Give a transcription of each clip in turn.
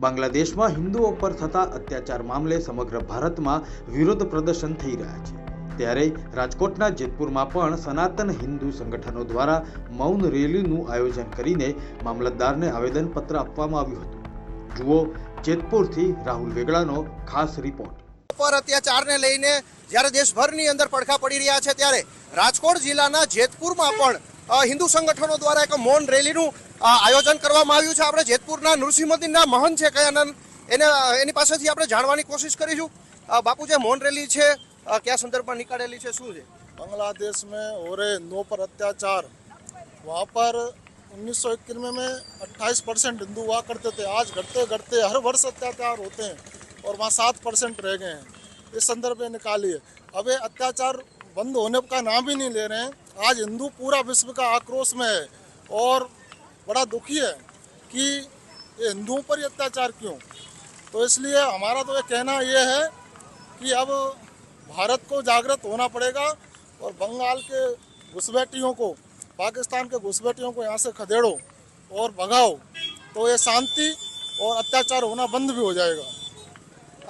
બાંગ્લાદેશમાં હિન્દુઓ પર થતા અત્યાચાર મામલે સમગ્ર ભારતમાં વિરોધ પ્રદર્શન થઈ રહ્યા છે। ત્યારે રાજકોટના જેતપુરમાં પણ સનાતન હિન્દુ સંગઠનો દ્વારા મૌન રેલીનું આયોજન કરીને મામલતદારને આવેદનપત્ર આપવામાં આવ્યું હતું। જુઓ જેતપુરથી રાહુલ વેગડાનો ખાસ રિપોર્ટ। પર અત્યાચારને લઈને જ્યારે દેશભરની અંદર પડખા પડી રહ્યા છે ત્યારે રાજકોટ જિલ્લાના જેતપુરમાં પણ હિન્દુ સંગઠનો દ્વારા એક મૌન રેલીનું આયોજન કરવામાં આવ્યું છે। આપણે જેતપુરના નૃસિંહમંદિરના મહંત છે કયાનંદ એની પાસેથી આપણે જાણવાની કોશિશ કરીશું। બાપુ, જે મૌન રેલી છે क्या संदर्भ में निकालेली है, शू है? बांग्लादेश में हो रहे हिंदुओं पर अत्याचार, वहाँ पर 1991 में 28% हिंदू हुआ करते थे। आज घटते घटते हर वर्ष अत्याचार होते हैं और वहाँ 7% रह गए हैं। इस संदर्भ में निकाली है। अब ये अत्याचार बंद होने का नाम ही नहीं ले रहे हैं। आज हिंदू पूरा विश्व का आक्रोश में है और बड़ा दुखी है कि ये हिंदुओं पर ही अत्याचार क्यों। तो इसलिए हमारा तो ये कहना ये है कि अब भारत को जागृत होना पड़ेगा और बंगाल के घुसपैठियों को, पाकिस्तान के घुसपैठियों को यहाँ से खदेड़ो और भगाओ, तो ये शांति और अत्याचार होना बंद भी हो जाएगा।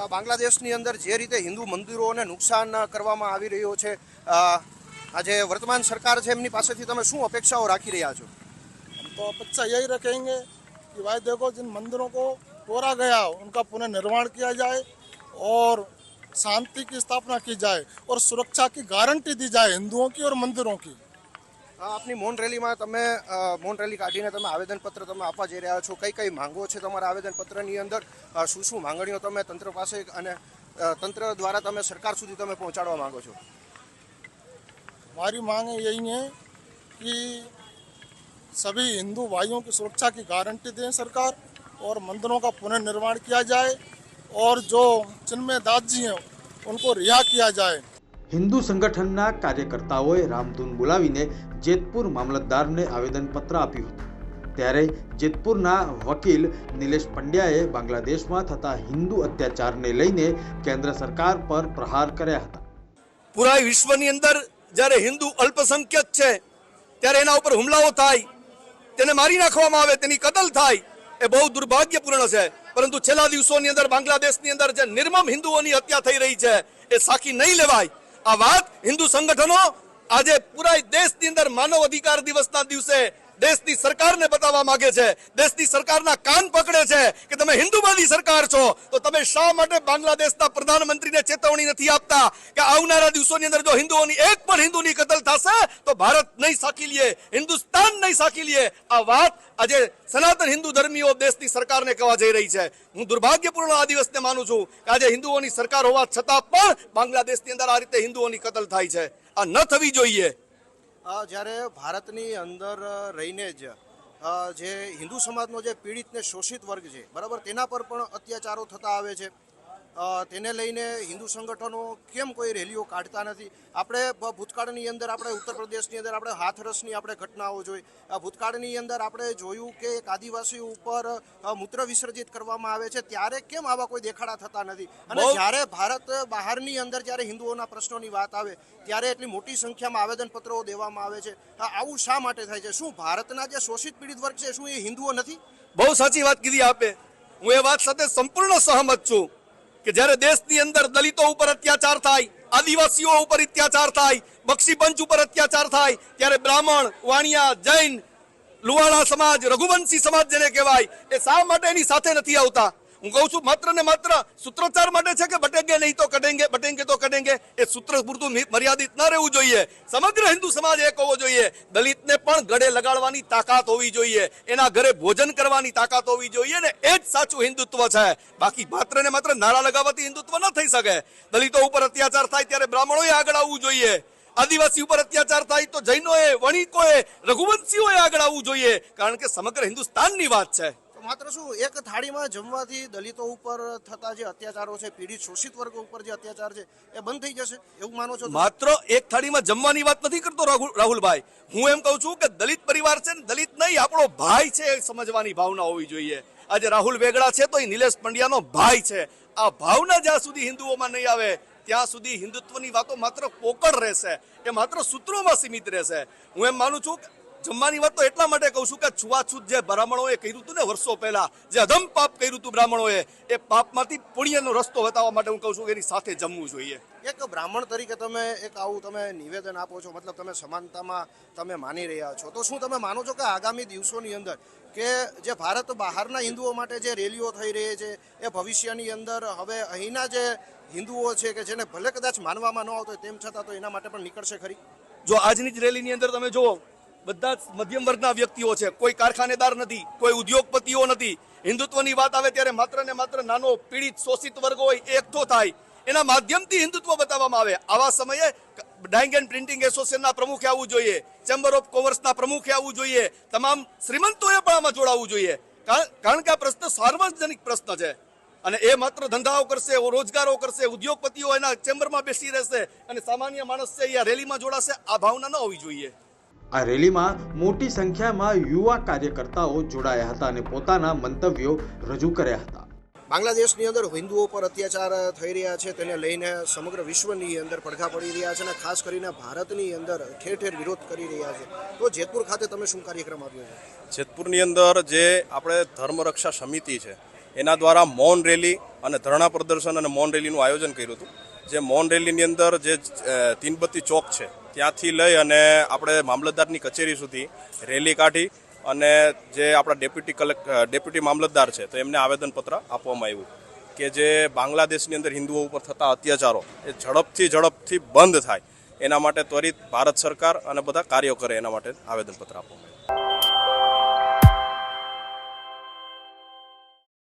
બાંગ્લાદેશની અંદર જે રીતે હિન્દુ મંદિરોને નુકસાન કરવામાં આવી રહ્યો છે, આજે વર્તમાન સરકાર છે એમની પાસેથી તમે શું અપેક્ષાઓ રાખી રહ્યા છો? हम तो अपेक्षा यही रखेंगे कि भाई देखो, जिन मंदिरों को तोड़ा गया उनका पुनर्निर्माण किया जाए और शांति की स्थापना की जाए और सुरक्षा की गारंटी दी जाए हिंदुओं की और मंदिरों की। આપની મૌન રેલીમાં તમે મૌન રેલી કાઢીને તમે આવેદનપત્ર તમે આપવા જઈ રહ્યા છો, કઈ કઈ માંગો છે તમારા આવેદનપત્રની અંદર? શું શું માંગણીઓ તમે તંત્ર પાસે અને તંત્ર દ્વારા તમે સરકાર સુધી તમે પહોંચાડવા માંગો છો? हमारी मांग यही है कि सभी हिंदू भाइयों की सुरक्षा की गारंटी दें सरकार और मंदिरों का पुनर्निर्माण किया जाए और जो चिन्मय दास जी हैं उनको रिहा किया जाए। હિન્દુ સંગઠનના કાર્યકર્તાઓએ રામધૂન બોલાવીને જેતપુર મામલતદારને આવેદનપત્ર આપ્યું હતું। ત્યારે જેતપુરના વકીલ નિલેશ પંડ્યાએ બાંગ્લાદેશમાં થતા હિન્દુ અત્યાચારને લઈને કેન્દ્ર સરકાર પર પ્રહાર કર્યા હતા। પૂરા વિશ્વની અંદર જ્યારે હિન્દુ અલ્પસંખ્યક છે ત્યારે એના ઉપર હુમલાઓ થાય, તેને મારી નાખવામાં આવે, તેની કતલ થાય, એ બહુ દુર્ભાગ્યપૂર્ણ છે। પરંતુ છેલ્લા દિવસોની અંદર બાંગ્લાદેશની અંદર જે નિર્મમ હિન્દુઓની હત્યા થઈ રહી છે એ સાખી નહીં લેવાય। આ વાત હિન્દુ સંગઠનો આજે પૂરા દેશની અંદર માનવ અધિકાર દિવસના દિવસે દેશની સરકારને બતાવવા માંગે છે, દેશની સરકારના કાન પકડે છે કે તમે હિન્દુવાદી સરકાર છો, તો તમે શા માટે બાંગ્લાદેશના પ્રધાનમંત્રીને ચેતવણી નથી આપતા કે આવનારા દિવસોની અંદર જો હિન્દુઓની એક પણ હિન્દુની કતલ થશે તો ભારત નહીં સાખી લે, હિન્દુસ્તાન નહીં સાખી લે। આ વાત આજે સનાતન હિન્દુ ધર્મીઓ દેશની સરકારને કહેવા જઈ રહી છે। હું દુર્ભાગ્યપૂર્ણ આ દિવસને માનું છું કે આજે હિન્દુઓની સરકાર હોવા છતાં પણ બાંગ્લાદેશની અંદર આ રીતે હિન્દુઓની કતલ થાય છે। આ ન થવી જોઈએ। જ્યારે ભારતની અંદર રહીને જ જે હિન્દુ સમાજનો જે પીડિત ને શોષિત વર્ગ છે, બરાબર, તેના પર પણ અત્યાચારો થતા આવે છે, તેને લઈને હિન્દુ સંગઠનો કેમ કોઈ રેલીઓ કાઢતા નથી? આપણે ભૂતકાળની અંદર આપણે ઉત્તર પ્રદેશની અંદર આપણે હાથરસની આપણે ઘટનાઓ જોઈ, ભૂતકાળની અંદર આપણે જોયું કે એક આદિવાસી ઉપર મૂત્ર વિસર્જિત કરવામાં આવે છે, ત્યારે કેમ આવા કોઈ દેખાડા થતા નથી? અને જ્યારે ભારત બહારની અંદર જ્યારે હિન્દુઓના પ્રશ્નોની વાત આવે ત્યારે એટલી મોટી સંખ્યામાં આવેદનપત્રો દેવામાં આવે છે, આવું શા માટે થાય છે? શું ભારતના જે શોષિત પીડિત વર્ગ છે શું એ હિન્દુઓ નથી? બહુ સાચી વાત કીધી આપે। હું એ વાત સાથે સંપૂર્ણ સહમત છું કે જ્યારે દેશની અંદર દલિતો ઉપર અત્યાચાર થાય, આદિવાસીઓ ઉપર અત્યાચાર થાય, બક્ષી પંચ ઉપર અત્યાચાર થાય, ત્યારે બ્રાહ્મણ, વાણિયા, જૈન, લુહાણા સમાજ, રઘુવંશી સમાજ જેને કહેવાય, એ શા માટે એની સાથે નથી આવતા? હું કહું છું માત્ર ને માત્ર સૂત્રોચ્ચાર માટે છે કે બટેંગે નહીં તો કટેંગે, બટેંગે તો કટેંગે, એ સૂત્ર પૂરતું મર્યાદિત ન રહેવું જોઈએ। સમગ્ર હિન્દુ સમાજ એક હોવો જોઈએ। દલિતને પણ ગળે લગાડવાની તાકાત હોવી જોઈએ, એના ઘરે ભોજન કરવાની તાકાત હોવી જોઈએ ને એ જ સાચું હિન્દુત્વ છે। બાકી માત્ર ને માત્ર નારા લગાવવાથી હિન્દુત્વ ન થઈ શકે। દલિતો ઉપર અત્યાચાર થાય ત્યારે બ્રાહ્મણોએ આગળ આવવું જોઈએ, આદિવાસી ઉપર અત્યાચાર થાય તો જૈનોએ, વણિકોએ, રઘુવંશીઓએ આગળ આવવું જોઈએ, કારણ કે સમગ્ર હિન્દુસ્તાનની વાત છે। માત્ર શું એક થાળીમાં જમવાથી દલિતો ઉપર થતા જે અત્યાચારો છે, પીડિત શોષિત વર્ગ ઉપર જે અત્યાચાર છે એ બંધ થઈ જશે એવું માનો છો? માત્ર એક થાળીમાં જમવાની વાત નથી કરતો રાહુલભાઈ। હું એમ કહું છું કે દલિત પરિવાર છે ને, દલિત નહીં આપણો ભાઈ છે એ સમજવાની ભાવના હોવી જોઈએ। આજે રાહુલ વેગડા છે તો એ નિલેશ પંડ્યાનો ભાઈ છે। આ ભાવના જ્યાં સુધી હિન્દુઓમાં નહીં આવે ત્યાં સુધી હિન્દુત્વની વાતો માત્ર પોકળ રહેશે, એ માત્ર સૂત્રોમાં સીમિત રહેશે। હું એમ માનું છું જમવાની વાત તો એટલા માટે કહું છું કે છૂવાછૂત જે બ્રાહ્મણોએ કર્યું હતું ને વર્ષો પહેલા, જે અધમ પાપ કર્યું હતું બ્રાહ્મણોએ, એ પાપમાંથી પુણ્યનો રસ્તો બતાવવા માટે હું કહું છું કે એની સાથે જમવું જોઈએ. એક બ્રાહ્મણ તરીકે તમે એક આવું તમે નિવેદન આપો છો, મતલબ તમે સમાનતામાં તમે માની રહ્યા છો, તો શું તમે માનો છો કે આગામી દિવસોની અંદર કે જે ભારત બહારના હિન્દુઓ માટે જે રેલીઓ થઈ રહી છે એ ભવિષ્યની અંદર હવે અહીંના જે હિન્દુઓ છે કે જેને ભલે કદાચ માનવામાં ન આવતો હોય તેમ છતાં તો એના માટે પણ નીકળશે ખરી? જો આજની જ રેલીની અંદર તમે જુઓ, બધા જ મધ્યમ વર્ગના વ્યક્તિઓ છે, કોઈ કારખાનેદાર નથી, કોઈ ઉદ્યોગપતિઓ નથી. હિન્દુત્વની વાત આવે ત્યારે માત્ર ને માત્ર નાનો પીડિત શોષિત વર્ગ હોય એ એકઠો થાય, એના માધ્યમથી હિન્દુત્વ બતાવવામાં આવે. આવા સમયે ડાઇંગ એન્ડ પ્રિન્ટિંગ એસોસિએશનના પ્રમુખે આવવું જોઈએ, ચેમ્બર ઓફ કોમર્સના પ્રમુખે આવવું જોઈએ, તમામ શ્રીમંતોએ પણ આમાં જોડાવવું જોઈએ. કારણ કે આ પ્રશ્ન સાર્વજનિક પ્રશ્ન છે અને એ માત્ર ધંધાઓ કરશે, રોજગારો કરશે, ઉદ્યોગપતિઓ એના ચેમ્બરમાં બેસી રહેશે અને સામાન્ય માણસ છે એ રેલીમાં જોડાશે. આ ભાવના ન હોવી જોઈએ. આ રેલીમાં મોટી સંખ્યામાં યુવા કાર્યકર્તાઓ જોડાયા હતા અને પોતાના મંતવ્યો રજૂ કર્યા હતા. બાંગ્લાદેશની અંદર હિન્દુઓ પર અત્યાચાર થઈ રહ્યા છે તેને લઈને સમગ્ર વિશ્વની અંદર પડઘા પડી રહ્યા છે અને ખાસ કરીને ભારતની અંદર ઠેર ઠેર વિરોધ કરી રહ્યા છે. તો જેતપુર ખાતે તમે શું કાર્યક્રમ આપ્યો છે? જેતપુરની અંદર જે આપણે ધર્મરક્ષા સમિતિ છે એના દ્વારા મૌન રેલી અને ધરણા પ્રદર્શન અને મૌન રેલીનું આયોજન કર્યું હતું. જે મૌન રેલીની અંદર જે તીનબત્તી ચોક છે ત્યાંથી લઈ અને આપણે મામલતદારની કચેરી સુધી રેલી કાઢી અને જે આપણા ડેપ્યુટી મામલતદાર છે તો એમને આવેદનપત્ર આપવામાં આવ્યું કે જે બાંગ્લાદેશની અંદર હિન્દુઓ ઉપર થતા અત્યાચારો એ ઝડપથી બંધ થાય એના માટે ત્વરિત ભારત સરકાર અને બધા કાર્યો કરે એના માટે આવેદનપત્ર આપવામાં આવ્યું.